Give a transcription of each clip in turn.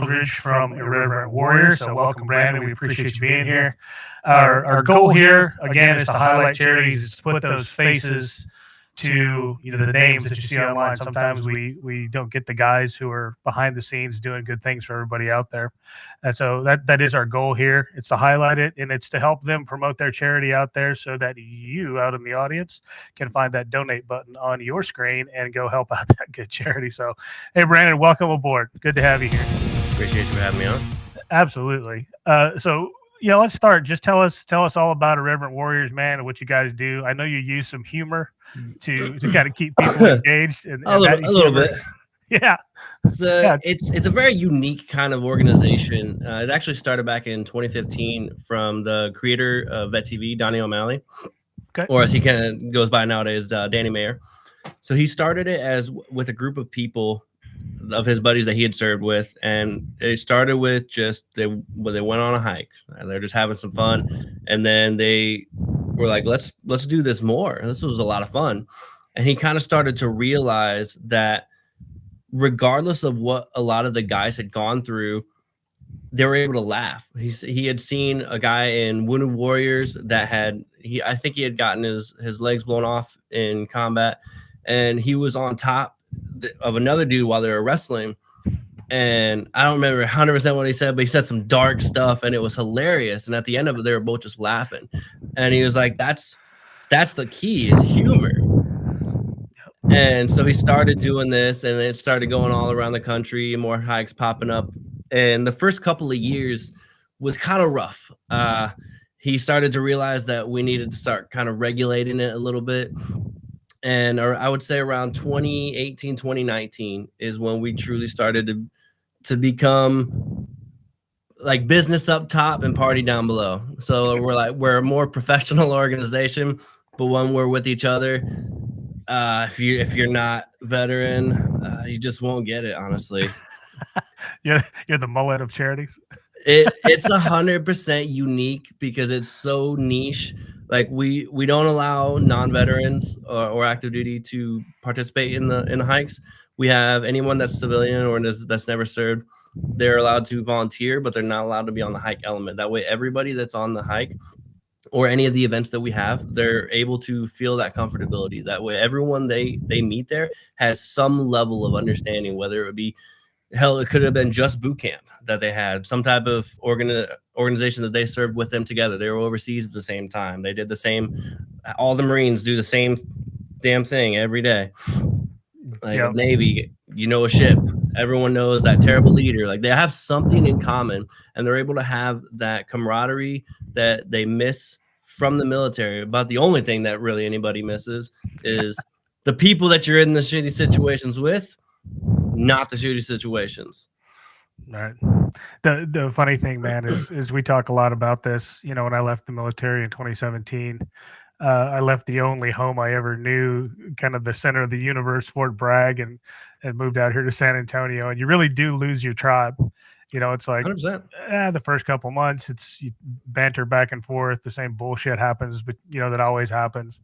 Aldridge from Irreverent Warrior. So welcome, Brandon. We appreciate you being here. Our goal here, again, is to highlight charities, is to put those faces to the names that you see online. Sometimes we don't get the guys who are behind the scenes doing good things for everybody out there, and so that is our goal here. It's to highlight it, and it's to help them promote their charity out there, so that you out in the audience can find that donate button on your screen and go help out that good charity. So, hey, Brandon, welcome aboard. Good to have you here. Appreciate you having me on. Absolutely. So let's start. Just tell us all about Irreverent Warriors, man, and what you guys do. I know you use some humor to kind of keep people engaged. And a little bit. Yeah. It's a very unique kind of organization. It actually started back in 2015 from the creator of Vet TV, Donnie O'Malley, or as he kind of goes by nowadays, Danny Mayer. So he started it with a group of people of his buddies that he had served with, and it started with just they went on a hike and they're just having some fun, and then they were like, let's do this more. This was a lot of fun. And he kind of started to realize that regardless of what a lot of the guys had gone through, they were able to laugh. He had seen a guy in Wounded Warriors that I think he had gotten his legs blown off in combat, and he was on top of another dude while they were wrestling, and I don't remember 100% what he said, but he said some dark stuff, and it was hilarious. And at the end of it, they were both just laughing, and he was like, "That's the key, is humor." And so he started doing this, and it started going all around the country, more hikes popping up. And the first couple of years was kind of rough. He started to realize that we needed to start kind of regulating it a little bit. And I would say around 2018, 2019 is when we truly started to become like business up top and party down below. So we're a more professional organization, but when we're with each other, if you're not veteran, you just won't get it, honestly. You're the mullet of charities. It's 100% unique because it's so niche. Like we don't allow non-veterans or active duty to participate in the hikes. We have anyone that's civilian or that's never served. They're allowed to volunteer, but they're not allowed to be on the hike element. That way, everybody that's on the hike or any of the events that we have, they're able to feel that comfortability. That way, everyone they meet there has some level of understanding, whether it would be hell, it could have been just boot camp that they had, some type of organization that they served with them together. They were overseas at the same time. They did the same. All the Marines do the same damn thing every day. Like Navy, a ship. Everyone knows that terrible leader. Like they have something in common, and they're able to have that camaraderie that they miss from the military. About the only thing that really anybody misses is the people that you're in the shitty situations with. Not the shooting situations. Right. The funny thing, man, is we talk a lot about this. When I left the military in 2017, I left the only home I ever knew, kind of the center of the universe, Fort Bragg, and moved out here to San Antonio. And you really do lose your tribe. It's like 100%. The first couple months, you banter back and forth. The same bullshit happens, but that always happens.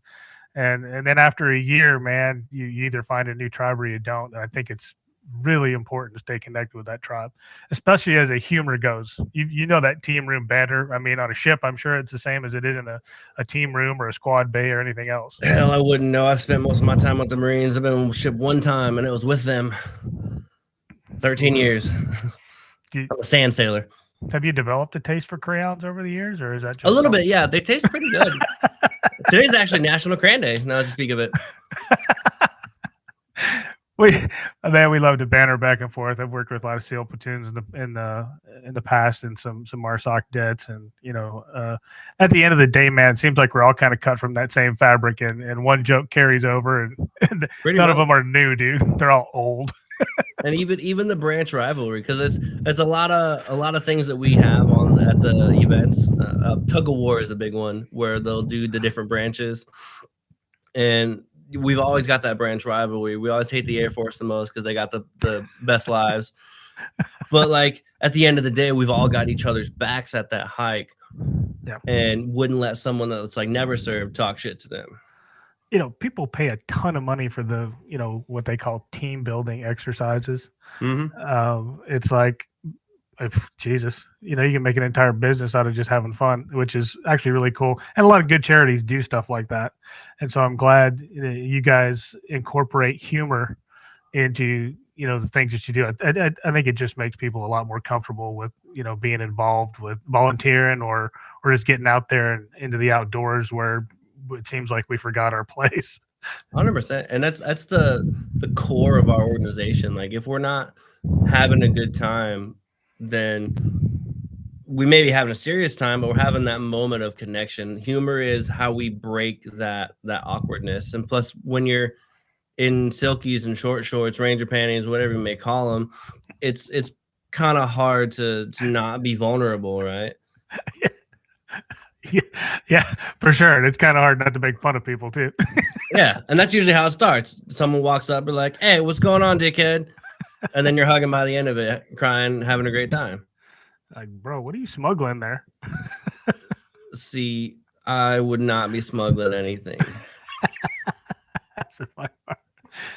And then after a year, man, you either find a new tribe or you don't. And I think it's really important to stay connected with that tribe, especially as a humor goes. That team room banter. I mean, on a ship, I'm sure it's the same as it is in a team room or a squad bay or anything else. Hell, I wouldn't know. I've spent most of my time with the Marines. I've been on a ship one time, and it was with them. 13 years. I'm a sand sailor. Have you developed a taste for crayons over the years, or is that just a little bit? Yeah, they taste pretty good. Today's actually National Crayon Day. Now to speak of it. We love to banter back and forth. I've worked with a lot of SEAL platoons in the past, and some MARSOC debts, and at the end of the day, man, it seems like we're all kind of cut from that same fabric, and one joke carries over, and none of them are new, dude. They're all old. And even the branch rivalry, because it's a lot of things that we have at the events. Tug of war is a big one where they'll do the different branches, and we've always got that branch rivalry. We always hate the Air Force the most because they got the best lives. But like at the end of the day, we've all got each other's backs at that hike, and wouldn't let someone that's like never served talk shit to them. People pay a ton of money for the, what they call team building exercises. Mm-hmm. It's like if Jesus, you can make an entire business out of just having fun, which is actually really cool. And a lot of good charities do stuff like that. And so I'm glad you guys incorporate humor into the things that you do. I think it just makes people a lot more comfortable with being involved with volunteering or just getting out there and into the outdoors where it seems like we forgot our place. 100%. And that's the core of our organization. Like if we're not having a good time, then we may be having a serious time, but we're having that moment of connection. Humor is how we break that awkwardness. And plus, when you're in silkies and short shorts, ranger panties, whatever you may call them, it's kind of hard to not be vulnerable, right? Yeah, for sure. And it's kind of hard not to make fun of people too. Yeah, and that's usually how it starts. Someone walks up, and like, "Hey, what's going on, dickhead?" And then you're hugging by the end of it, crying, having a great time. Like, bro, what are you smuggling there? See, I would not be smuggling anything. That's the fun part.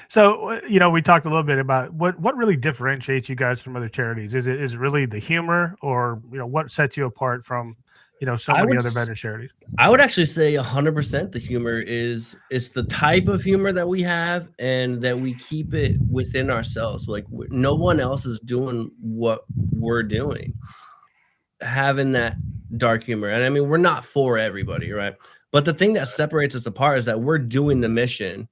So, we talked a little bit about what really differentiates you guys from other charities. Is it really the humor, or what sets you apart from so many other vendor charities? I would actually say 100% the humor is the type of humor that we have, and that we keep it within ourselves. Like no one else is doing what we're doing. Having that dark humor, and I mean, we're not for everybody, right? But the thing that separates us apart is that we're doing the mission.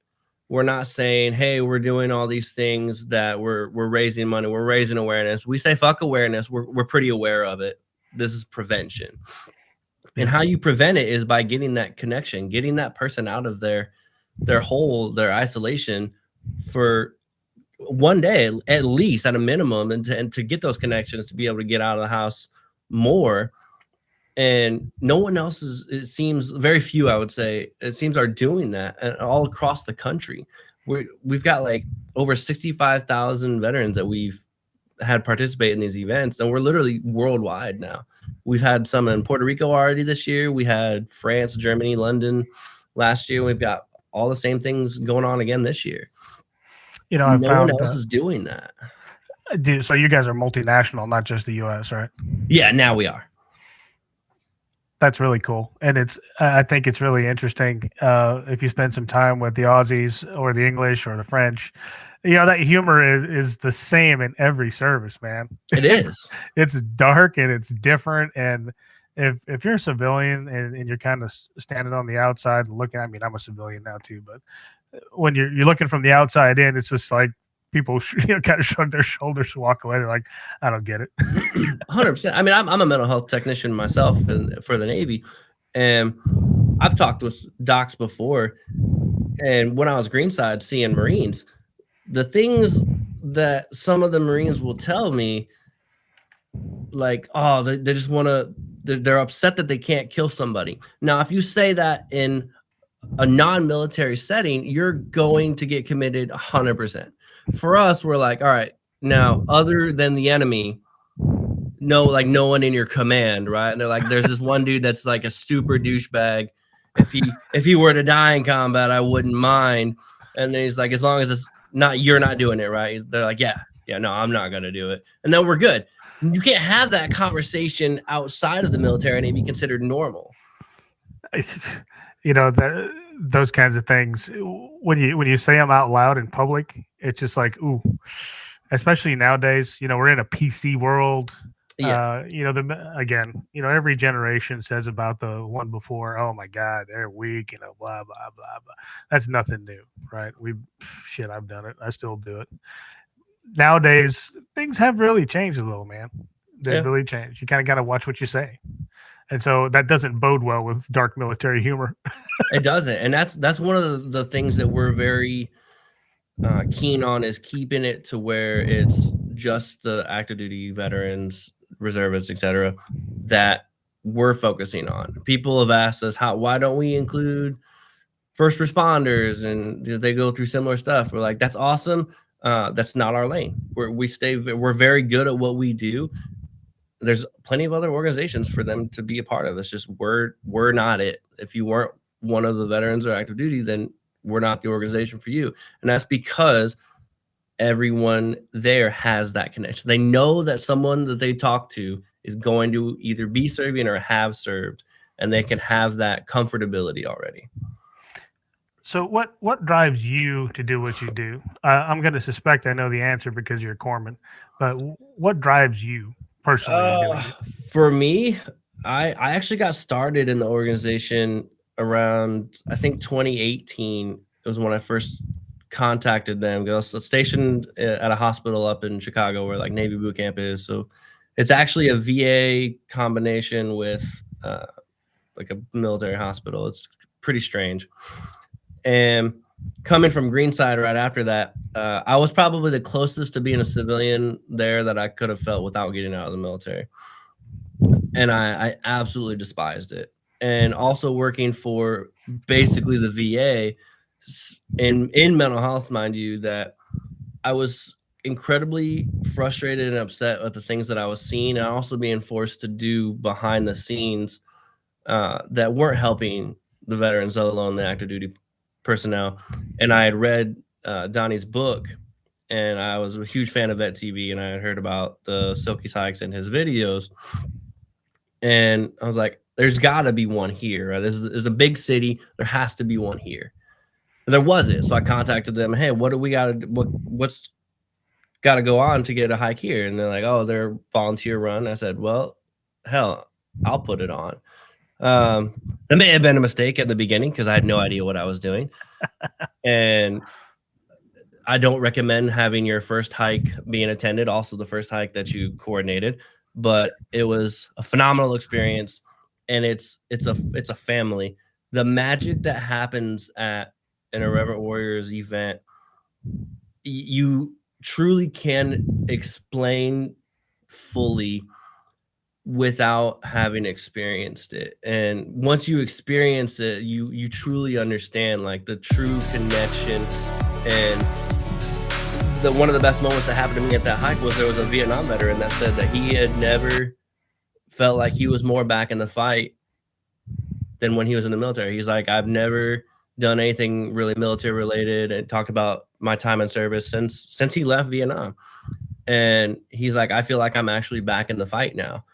We're not saying, "Hey, we're doing all these things that we're raising money, we're raising awareness." We say, "Fuck awareness. We're pretty aware of it. This is prevention." And how you prevent it is by getting that connection, getting that person out of their hole, their isolation for one day at least, at a minimum, and to get those connections, to be able to get out of the house more. And no one else it seems, very few, I would say, it seems, are doing that, and all across the country. We've got like over 65,000 veterans that we've had participate in these events, and we're literally worldwide now. We've had some in Puerto Rico already this year. We had France, Germany, London last year. We've got all the same things going on again this year. No one else is doing that. So you guys are multinational, not just the U.S., right? Yeah, now we are. That's really cool. And I think it's really interesting if you spend some time with the Aussies or the English or the French, that humor is the same in every service, man. It is. It's dark and it's different. And if you're a civilian and you're kind of standing on the outside looking, I mean, I'm a civilian now too, but when you're looking from the outside in, it's just like people kind of shrug their shoulders and walk away. They're like, I don't get it. 100%. I mean, I'm a mental health technician myself for the Navy, and I've talked with docs before. And when I was greenside seeing Marines, the things that some of the Marines will tell me, like, oh, they just want to, they're upset that they can't kill somebody. Now, if you say that in a non-military setting, you're going to get committed 100%. For us, we're like, all right, now, other than the enemy, no one in your command, right? And they're like, there's this one dude that's like a super douchebag. If he were to die in combat, I wouldn't mind. And then he's like, as long as it's not, you're not doing it, right? They're like, yeah, no, I'm not gonna do it. And then we're good. You can't have that conversation outside of the military and it'd be considered normal. Those kinds of things, when you say them out loud in public, it's just like, ooh. Especially nowadays, we're in a PC world. Yeah. Every generation says about the one before, oh my God, they're weak, blah, blah, blah, blah. That's nothing new, right? I've done it. I still do it. Nowadays, things have really changed a little, man. They've really changed. You kind of got to watch what you say. And so that doesn't bode well with dark military humor. It doesn't. And that's one of the things that we're very keen on, is keeping it to where it's just the active duty veterans, reservists, etc., that we're focusing on. People have asked us, why don't we include first responders, and they go through similar stuff? We're like, that's awesome. That's not our lane. We're very good at what we do. There's plenty of other organizations for them to be a part of. It's just we're not it. If you weren't one of the veterans or active duty, then we're not the organization for you. And that's because everyone there has that connection. They know that someone that they talk to is going to either be serving or have served, and they can have that comfortability already. So what drives you to do what you do? I'm going to suspect I know the answer because you're a corpsman, but what drives you personally in doing it? For me, I actually got started in the organization around, I think, 2018. It was when I first contacted them. I was stationed at a hospital up in Chicago where like Navy boot camp is. So it's actually a VA combination with like a military hospital. It's pretty strange. And coming from Greenside right after that, I was probably the closest to being a civilian there that I could have felt without getting out of the military. And I absolutely despised it. And also working for basically the VA in mental health, mind you, that I was incredibly frustrated and upset with the things that I was seeing, and also being forced to do behind the scenes that weren't helping the veterans, let alone the active duty personnel. And I had read Donnie's book, and I was a huge fan of Vet TV, and I had heard about the Silky Sykes and his videos. And I was like, there's got to be one here. Right? This is a big city. There has to be one here. And there wasn't. So I contacted them. Hey, what do we got to, what's got to go on to get a hike here? And they're like, oh, they're volunteer run. I said, well, hell, I'll put it on. That may have been a mistake at the beginning because I had no idea what I was doing. And I don't recommend having your first hike being attended, also the first hike that you coordinated, but it was a phenomenal experience. And it's a family. The magic that happens at an Irreverent Warriors event, you truly can explain fully without having experienced it. And once you experience it, you truly understand like the true connection. And one of the best moments that happened to me at that hike was there was a Vietnam veteran that said that he had never felt like he was more back in the fight than when he was in the military. He's like, I've never done anything really military related, and talked about my time in service since he left Vietnam. And he's like, I feel like I'm actually back in the fight now.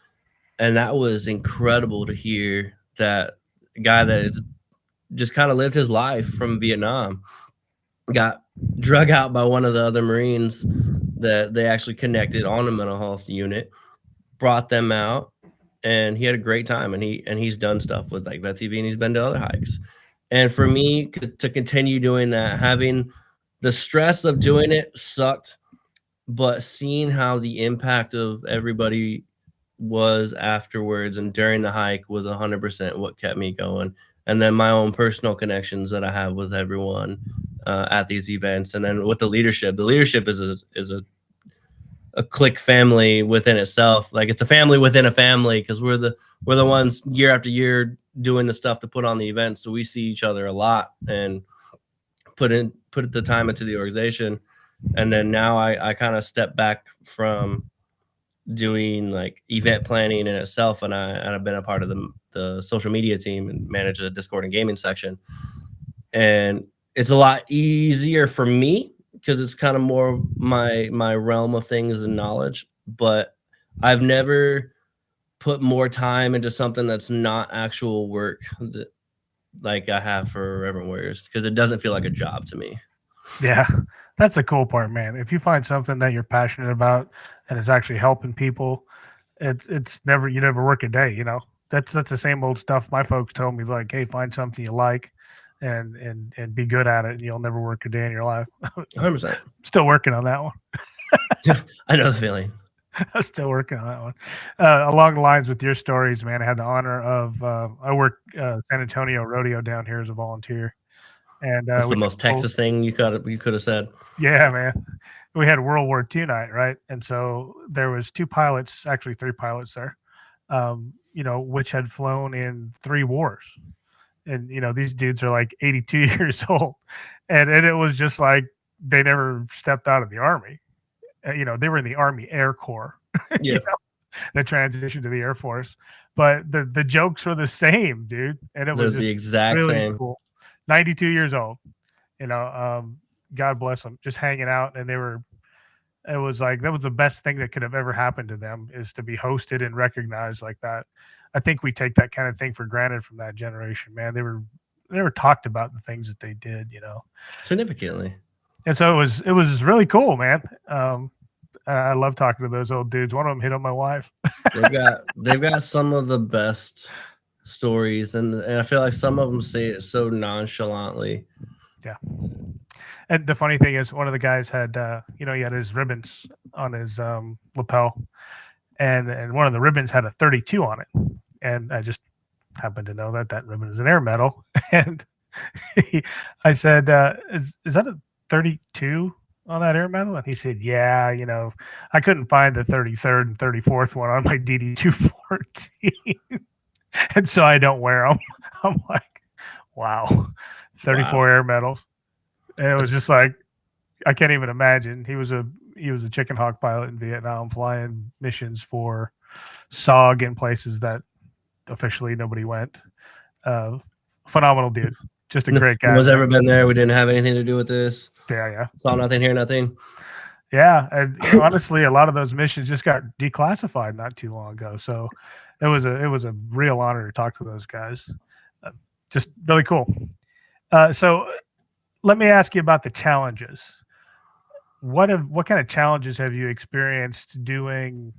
And that was incredible to hear, that guy that is just kind of lived his life from Vietnam got drug out by one of the other Marines that they actually connected on a mental health unit, brought them out, and he had a great time. And he's done stuff with like Vet TV, and he's been to other hikes. And for me to continue doing that, having the stress of doing it sucked, but seeing how the impact of everybody was afterwards and during the hike was 100% what kept me going. And then my own personal connections that I have with everyone at these events, and then with the leadership is a clique family within itself. Like it's a family within a family, because we're the ones year after year doing the stuff to put on the events. So we see each other a lot and put the time into the organization. And then now I kind of step back from doing like event planning in itself, and I've been a part of the social media team and manage a Discord and gaming section. And it's a lot easier for me because it's kind of more of my realm of things and knowledge. But I've never put more time into something that's not actual work like I have for Reverend Warriors, because it doesn't feel like a job to me. Yeah, that's the cool part, man. If you find something that you're passionate about and it's actually helping people, it's never, you never work a day, you know. That's the same old stuff my folks told me, like, hey, find something you like and be good at it, and you'll never work a day in your life. 100%. Still working on that one. I know the feeling. I'm still working on that one. Along the lines with your stories, man, I had the honor of I worked San Antonio Rodeo down here as a volunteer. And that's the most Texas thing you could have said. Yeah, man. We had World War II night, right? And so there was 2 pilots, actually 3 pilots there, you know, which had flown in 3 wars. And, you know, these dudes are like 82 years old. And it was just like they never stepped out of the Army. You know, they were in the Army Air Corps. Yeah. You know, the transition to the Air Force. But the jokes were the same, dude. And it was the exact really same. Cool. 92 years old, you know, God bless them, just hanging out. And they were It was like that was the best thing that could have ever happened to them, is to be hosted and recognized like that. I think we take that kind of thing for granted from that generation, man. They were talked about the things that they did, Significantly. And so it was really cool, man. I love talking to those old dudes. One of them hit on my wife. they've got some of the best stories, and I feel like some of them say it so nonchalantly. Yeah. And the funny thing is, one of the guys had, he had his ribbons on his lapel, and one of the ribbons had a 32 on it, and I just happened to know that ribbon is an air medal, and I said, "Is that a 32 on that air medal?" And he said, "Yeah, I couldn't find the 33rd and 34th one on my DD 214, and so I don't wear them." I'm like, "Wow, 34 air medals." And it was just like, I can't even imagine. He was a chicken hawk pilot in Vietnam, flying missions for SOG in places that officially nobody went. Phenomenal dude, just a great guy. No one's ever been there. We didn't have anything to do with this. Yeah. Saw nothing, hear nothing. Yeah, and honestly, a lot of those missions just got declassified not too long ago. So it was a real honor to talk to those guys. Just really cool. So let me ask you about the challenges. What kind of challenges have you experienced doing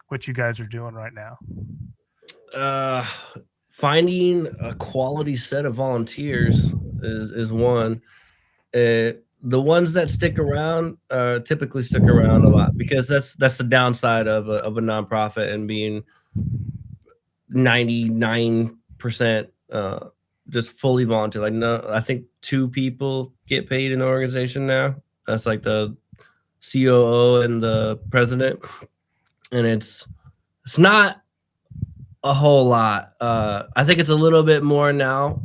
what you guys are doing right now? Finding a quality set of volunteers is one. The ones that stick around typically stick around a lot, because that's the downside of a nonprofit and being 99% just fully volunteer. Like, no, I think 2 people get paid in the organization now. That's like the COO and the president, and it's not a whole lot. I think it's a little bit more now,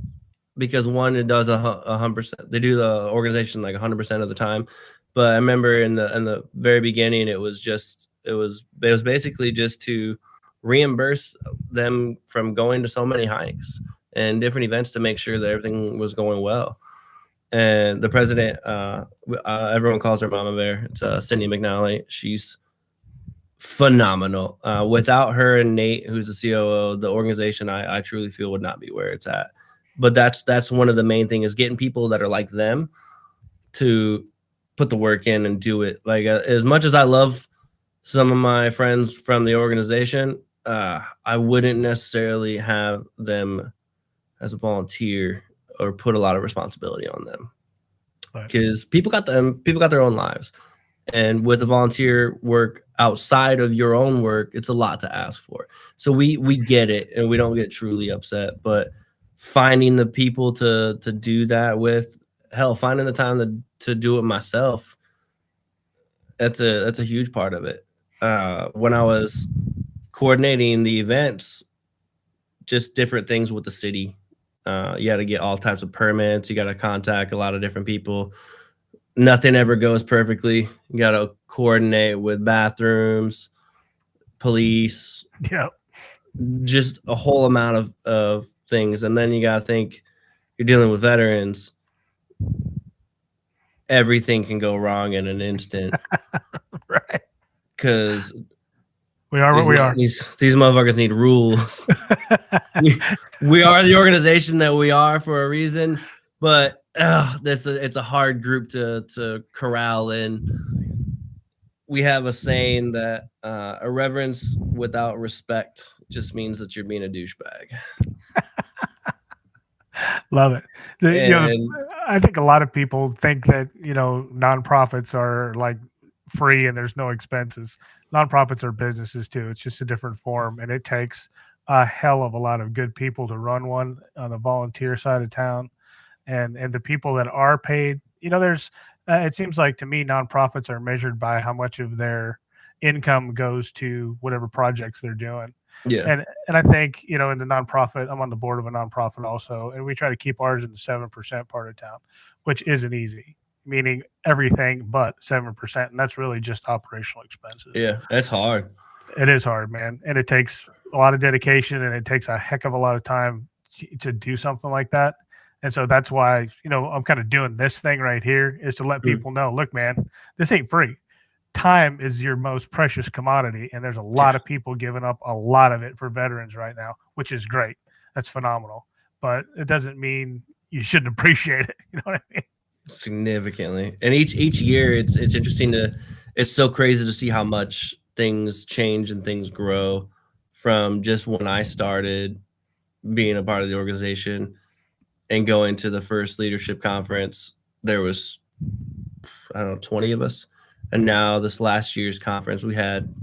because one, it does 100%. They do the organization like 100% of the time. But I remember in the very beginning, it was basically just to reimburse them from going to so many hikes and different events to make sure that everything was going well. And the president, everyone calls her Mama Bear. It's Cindy McNally. She's phenomenal. Without her and Nate, who's the COO, the organization, I truly feel, would not be where it's at. But that's one of the main things, is getting people that are like them to put the work in and do it. Like, as much as I love some of my friends from the organization, I wouldn't necessarily have them as a volunteer or put a lot of responsibility on them, because people got their own lives. And with the volunteer work outside of your own work, it's a lot to ask for. So we get it, and we don't get truly upset. But finding the people to do that with, hell, finding the time to do it myself, that's a huge part of it. When I was coordinating the events, just different things with the city, you got to get all types of permits. You got to contact a lot of different people. Nothing ever goes perfectly. You got to coordinate with bathrooms, police, just a whole amount of things. And then you got to think, you're dealing with veterans. Everything can go wrong in an instant. Right. Because we are what we are. These motherfuckers need rules. we are the organization that we are for a reason, but it's a hard group to corral in. We have a saying that irreverence without respect just means that you're being a douchebag. Love it. I think a lot of people think that nonprofits are like free and there's no expenses. Nonprofits are businesses too. It's just a different form, and it takes a hell of a lot of good people to run one on the volunteer side of town. And the people that are paid, there's it seems like to me nonprofits are measured by how much of their income goes to whatever projects they're doing. Yeah. And I think, in the nonprofit, I'm on the board of a nonprofit also, and we try to keep ours in the 7% part of town, which isn't easy, meaning everything but 7%. And that's really just operational expenses. Yeah, that's hard. It is hard, man. And it takes a lot of dedication, and it takes a heck of a lot of time to do something like that. And so that's why, I'm kind of doing this thing right here, is to let people know, look, man, this ain't free. time is your most precious commodity, and there's a lot of people giving up a lot of it for veterans right now, which is great. That's phenomenal. But it doesn't mean you shouldn't appreciate it. You know what I mean? Significantly. And each year it's interesting it's so crazy to see how much things change and things grow from just when I started being a part of the organization and going to the first leadership conference. There was, I don't know, 20 of us. And now this last year's conference, we had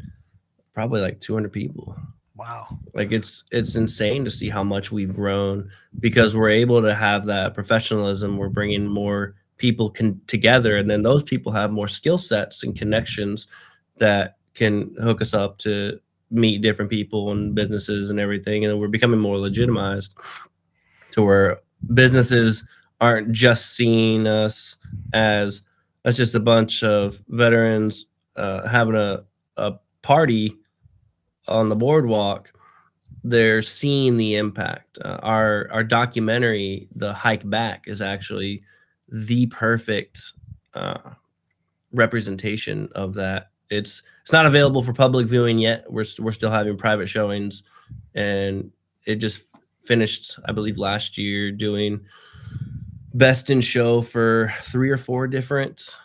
probably like 200 people. Wow. Like it's insane to see how much we've grown because we're able to have that professionalism. We're bringing more people together, and then those people have more skill sets and connections that can hook us up to meet different people and businesses and everything. And we're becoming more legitimized to where businesses aren't just seeing us as that's just a bunch of veterans having a party on the boardwalk. They're seeing the impact. Our documentary, The Hike Back, is actually the perfect representation of that. It's not available for public viewing yet. We're still having private showings, and it just finished, I believe, last year doing best in show for 3 or 4 different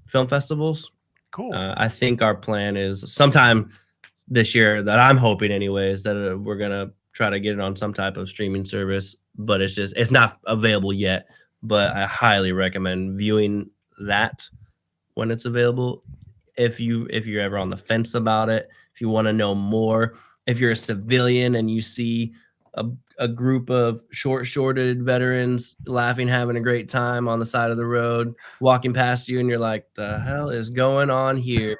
film festivals. Cool. I think our plan is sometime this year, that I'm hoping anyways, that we're gonna try to get it on some type of streaming service, but it's not available yet. But I recommend viewing that when it's available. If you're ever on the fence about it, if you want to know more, if you're a civilian and you see a group of shorted veterans laughing, having a great time on the side of the road, walking past you, and you're like, the hell is going on here?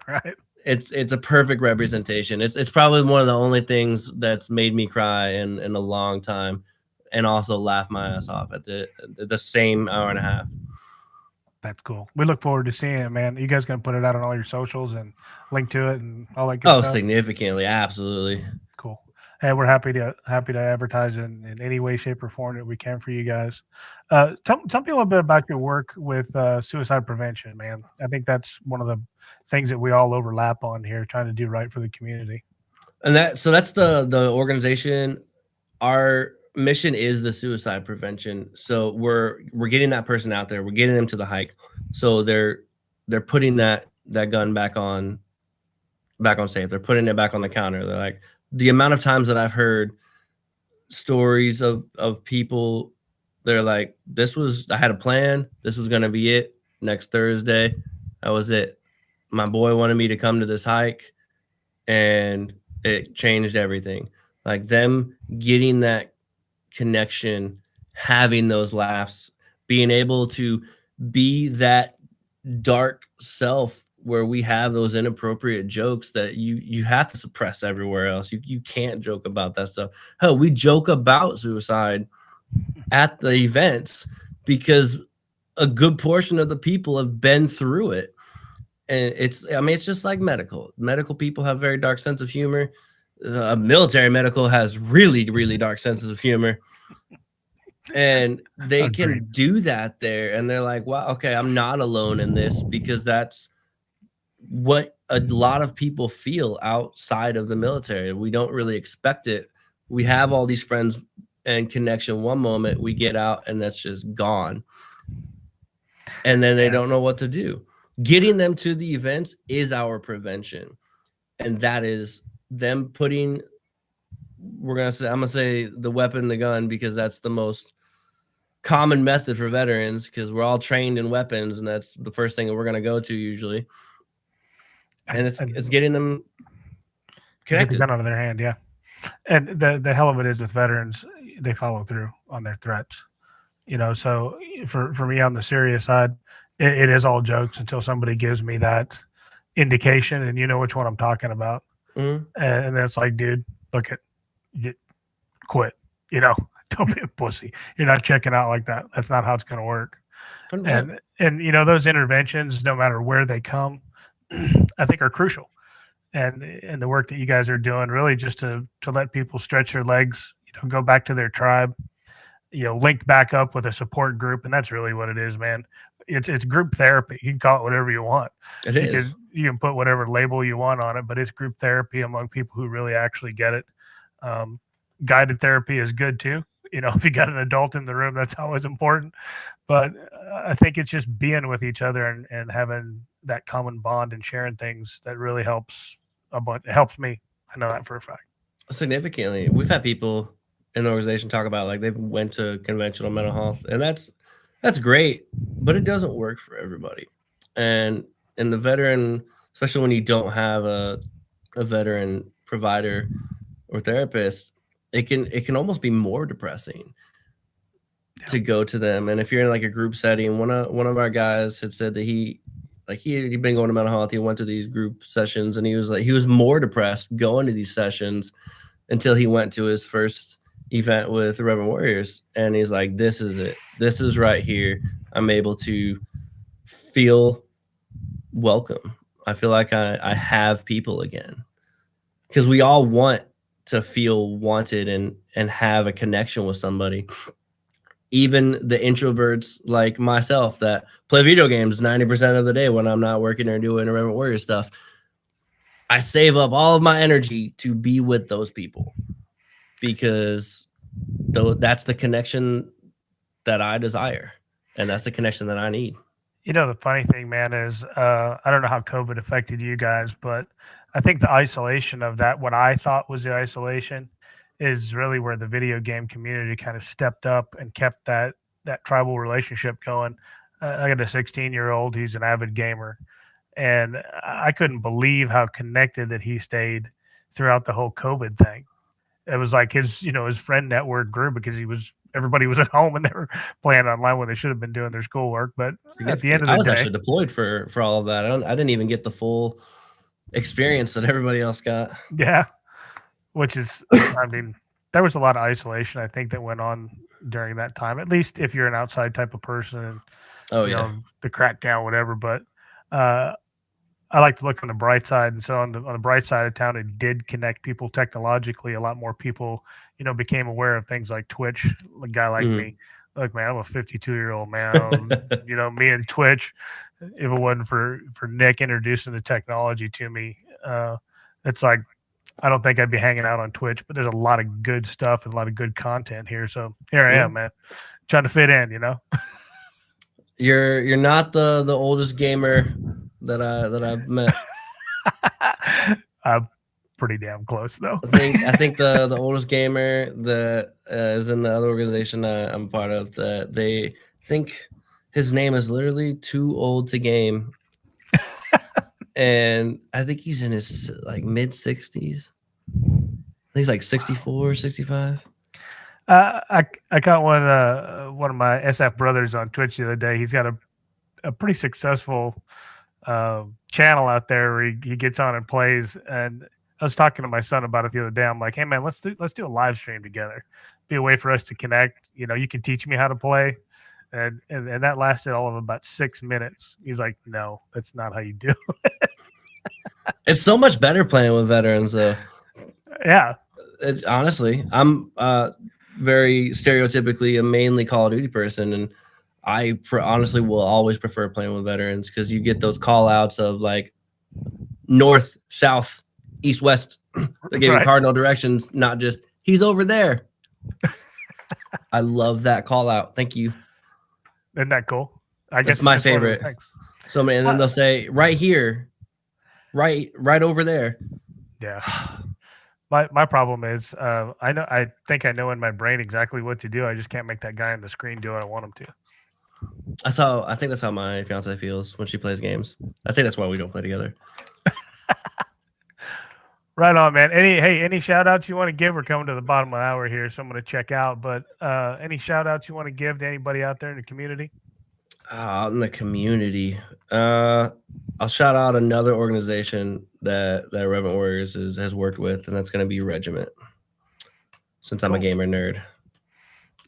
Right. It's a perfect representation. It's probably one of the only things that's made me cry in a long time, and also laugh my ass off at the same hour and a half. That's cool. We look forward to seeing it, man. You guys gonna put it out on all your socials and link to it and all that good stuff? Oh, significantly, absolutely. Cool. Hey, we're happy to advertise in any way, shape, or form that we can for you guys. Tell me a little bit about your work with suicide prevention, man. I think that's one of the things that we all overlap on here, trying to do right for the community. And that's the organization. Our mission is the suicide prevention. So we're getting that person out there. We're getting them to the hike. So they're putting that gun back on safe. They're putting it back on the counter. They're like, the amount of times that I've heard stories of people, they're like, I had a plan. This was going to be it. Next Thursday, that was it. My boy wanted me to come to this hike, and it changed everything. Like them getting that connection, having those laughs, being able to be that dark self where we have those inappropriate jokes that you have to suppress everywhere else. You can't joke about that stuff. Hell, we joke about suicide at the events because a good portion of the people have been through it. And it's just like medical people have very dark sense of humor. Military medical has really, really dark senses of humor. And they can do that there. And they're like, wow, okay, I'm not alone in this, because that's what a lot of people feel outside of the military. We don't really expect it. We have all these friends and connection one moment, we get out and that's just gone. And then they don't know what to do. Getting them to the events is our prevention. And that is them putting, I'm gonna say the weapon, the gun, because that's the most common method for veterans, because we're all trained in weapons, and that's the first thing that we're gonna go to usually. And it's getting them connected. Get the gun out of their hand, yeah. And the hell of it is with veterans, they follow through on their threats. You know, so for me on the serious side, it is all jokes until somebody gives me that indication, and you know which one I'm talking about. Mm-hmm. And then it's like, dude, look at you, quit. You know, don't be a pussy. You're not checking out like that. That's not how it's going to work. And you know, those interventions, no matter where they come, I think are crucial. And the work that you guys are doing, really just to let people stretch their legs, you know, go back to their tribe, you know, link back up with a support group. And that's really what it is, man. it's group therapy. You can call it whatever you want. It is. You can put whatever label you want on it, but it's group therapy among people who really actually get it. Guided therapy is good too. If you got an adult in the room, that's always important. But I think it's just being with each other and having that common bond and sharing things that really helps a bunch. It helps me. I know that for a fact. Significantly, we've had people in the organization talk about like they've went to conventional mental health, and that's great, but it doesn't work for everybody. And in the veteran, especially when you don't have a veteran provider or therapist, it can almost be more depressing to go to them. And if you're in like a group setting, one of our guys had said that he'd been going to mental health. He went to these group sessions, and he was more depressed going to these sessions until he went to his first event with the Reverend Warriors. And he's like, this is it. This is right here. I'm able to feel welcome. I feel like I have people again, because we all want to feel wanted and have a connection with somebody. Even the introverts like myself that play video games 90% of the day when I'm not working or doing Reverend Warrior stuff, I save up all of my energy to be with those people, because that's the connection that I desire, and that's the connection that I need. The funny thing, man, is I don't know how COVID affected you guys, but I think the isolation of that, what I thought was the isolation, is really where the video game community kind of stepped up and kept that tribal relationship going. I got a 16-year-old who's an avid gamer, and I couldn't believe how connected that he stayed throughout the whole COVID thing. It was like his friend network grew because everybody was at home and they were playing online when they should have been doing their schoolwork. But at the end of the day, I was actually deployed for all of that. I didn't even get the full experience that everybody else got. Yeah, which is, I mean, there was a lot of isolation, I think, that went on during that time. At least if you're an outside type of person, and the crackdown, whatever. But I like to look on the bright side, and so on the bright side of town, it did connect people technologically. A lot more people, became aware of things like Twitch. A guy like me, look, man, I'm a 52-year-old man. Me and Twitch. If it wasn't for Nick introducing the technology to me, it's like I don't think I'd be hanging out on Twitch. But there's a lot of good stuff and a lot of good content here. So here I am, man, trying to fit in. You're not the oldest gamer that I've met. I'm pretty damn close, though. I think the oldest gamer that is in the other organization I'm part of, they think his name is literally too old to game, and I think he's in his like mid 60s. I think he's like 64, 65. I got one of my SF brothers on Twitch the other day. He's got a pretty successful channel out there where he gets on and plays. And I was talking to my son about it the other day. I'm like, hey man, let's do a live stream together. Be a way for us to connect. You can teach me how to play. And that lasted all of about 6 minutes. He's like, no, that's not how you do it. It's so much better playing with veterans, though. Yeah. It's honestly, I'm very stereotypically a mainly Call of Duty person, and I honestly will always prefer playing with veterans, because you get those call outs of like north, south, east, west. They give you cardinal directions, not just he's over there. I love that call out. Thank you. Isn't that cool? I guess it's my favorite. So many, and then they'll say right here, right over there. Yeah. My problem is I think I know in my brain exactly what to do. I just can't make that guy on the screen do what I want him to. I think that's how my fiance feels when she plays games. I think that's why we don't play together. Right on, man. Any shout outs you want to give? We're coming to the bottom of the hour here, so I'm going to check out. But any shout outs you want to give to anybody out there in the community? In the community, I'll shout out another organization that Reverend Warriors has worked with, and that's going to be Regiment. Since I'm a gamer nerd.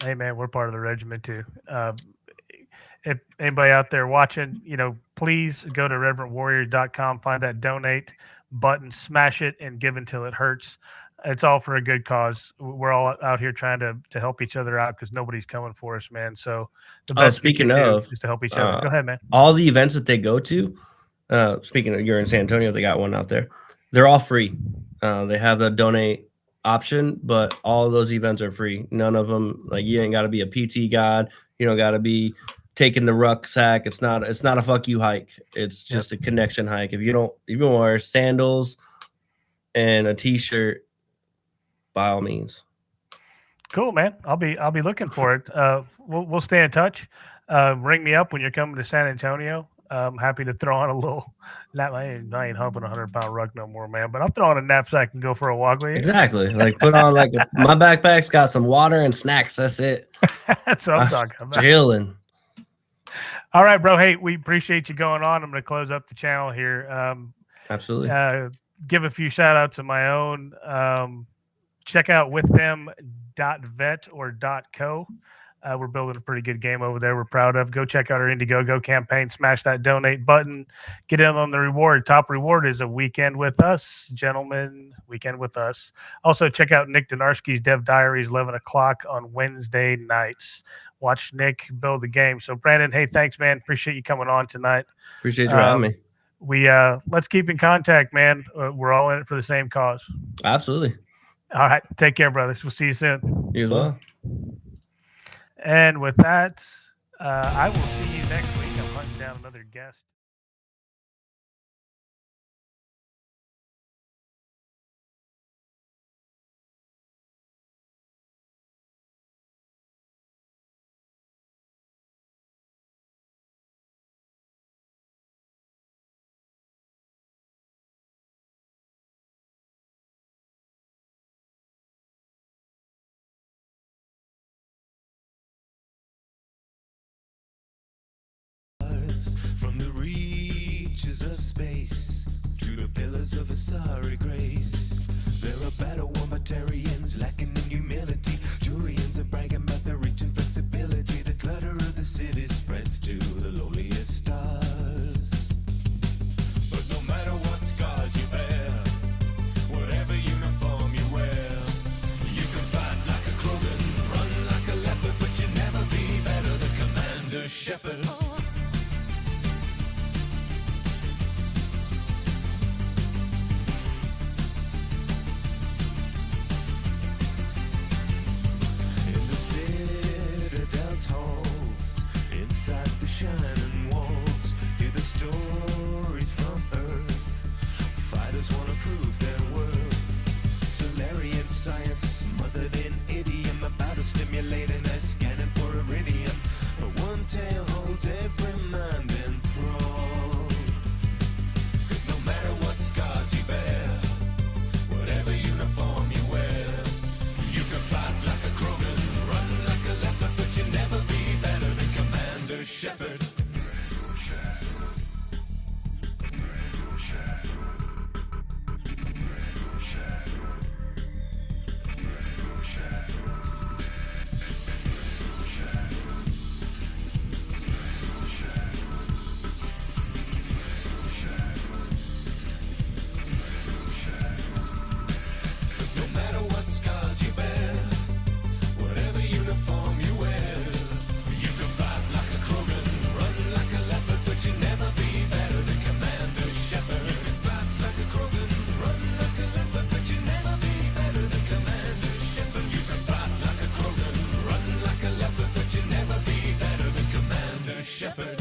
Hey man, we're part of the Regiment too. If anybody out there watching, please go to reverendwarriors.com, find that donate button, smash it, and give until it hurts. it's all for a good cause. We're all out here trying to help each other out because nobody's coming for us, man. So the Oh, best we speaking can do of, is to help each other. Go ahead, man. all the events that they go to, speaking of, you're in San Antonio, they got one out there. They're all free. They have the donate option, but all of those events are free. None of them, like, you ain't got to be a PT god. You don't got to be taking the rucksack. It's not a fuck you hike. It's just a connection hike. If you don't even wear sandals and a t-shirt, by all means. Cool, man. I'll be looking for it. We'll stay in touch. Ring me up when you're coming to San Antonio. I'm happy to throw on a little. I ain't humping a 100-pound ruck no more, man. But I'll throw on a knapsack and go for a walk with you. Exactly. Like, put on like my backpack's got some water and snacks. That's it. That's what I'm talking about. Chilling. All right, bro. Hey, we appreciate you going on. I'm going to close up the channel here. Absolutely. Give a few shout outs of my own. Check out withthem.vet or .co. We're building a pretty good game over there. We're proud of. Go check out our Indiegogo campaign. Smash that donate button. Get in on the reward. Top reward is a weekend with us, gentlemen. Weekend with us. Also, check out Nick Donarski's Dev Diaries, 11 o'clock on Wednesday nights. Watch Nick build the game. So, Brandon, hey, thanks, man. Appreciate you coming on tonight. Appreciate you having me. Let's keep in contact, man. We're all in it for the same cause. Absolutely. All right. Take care, brothers. We'll see you soon. You as well. And with that, I will see you next week. I'm hunting down another guest. From the reaches of space to the pillars of a starry grace, there are battle wombitarians lacking in humility. Turians are bragging about their reach and flexibility. The clutter of the city spreads to the lowliest stars. But no matter what scars you bear, whatever uniform you wear, you can fight like a Krogan, run like a leopard, but you'll never be better than Commander Shepard. Inside the shining walls, hear the stories from Earth. Fighters want to prove their worth. Solarian science, smothered in idiom, about to stimulate and scanning for iridium. But one tale holds every mind enthralled. 'Cause no matter what scars you bear, whatever uniform you wear, you can fight like a Krogan, run like a leopard, but you'll never be better than Commander Shepard. No matter what scars you bear, whatever uniform you wear, you can fight like a Krogan, run like a leopard, but you'll never be better than Commander Shepard. You can fight like a Krogan, run like a leopard, but you'll never be better than Commander Shepard. You can fight like a Krogan, run like a leopard, but you'll never be better than Commander Shepard.